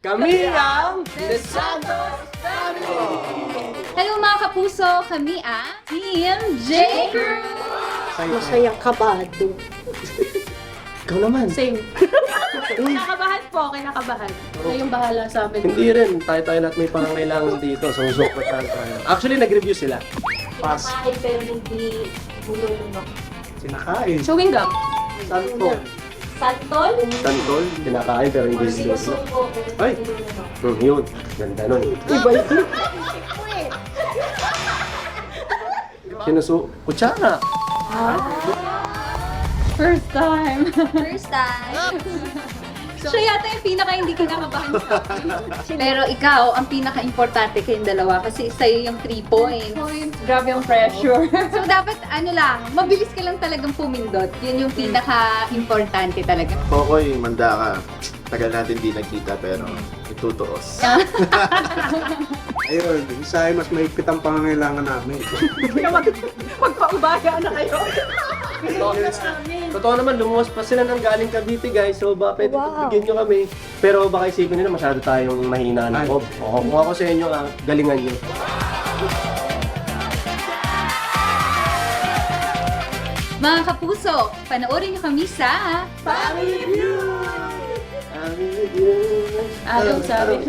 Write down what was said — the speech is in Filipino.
Kami ang The Santos Family! Hello mga kapuso, kami ang Team J Crew! Masayang kabado. Ikaw naman. Same. Kinakabahan po, kinakabahan. Kayong bahala sa amin. Hindi rin. Tayo lahat may pangangailangan dito. Susok na tayo. Actually, nag-review sila. Pass. Kahit pero hindi bulunok. Sinakain. Chewing gum. Santol. Santol? Santol. Kinakain pero hindi sila. Sinusubo. Ay! Yun. Ganda nun. Iba yun. Kutsara. First time. First time. Siya yata yung pinaka hindi kinakabahan sa akin. Pero ikaw, ang pinaka-importante kayong dalawa kasi sa'yo yung 3 points. Grabe yung pressure. So dapat ano lang, mabilis ka lang talagang pumindot. Yun yung pinaka-importante talaga. Kokoy, manda ka. Tagal natin di nagkita pero itutuos. Ayun, isa ay mas mahigpit ang pangangailangan namin. Magpaubaya na kayo. Totoo naman, lumuwas pa sila ng galing Cavite, guys. So, ba, pwede bigyan nyo kami. Pero baka isipin nila masyado tayong mahina ng loob. Oo, kung ako sa inyo, galingan nyo. Mga kapuso, panoorin niyo kami sa Family View! Araw sabi.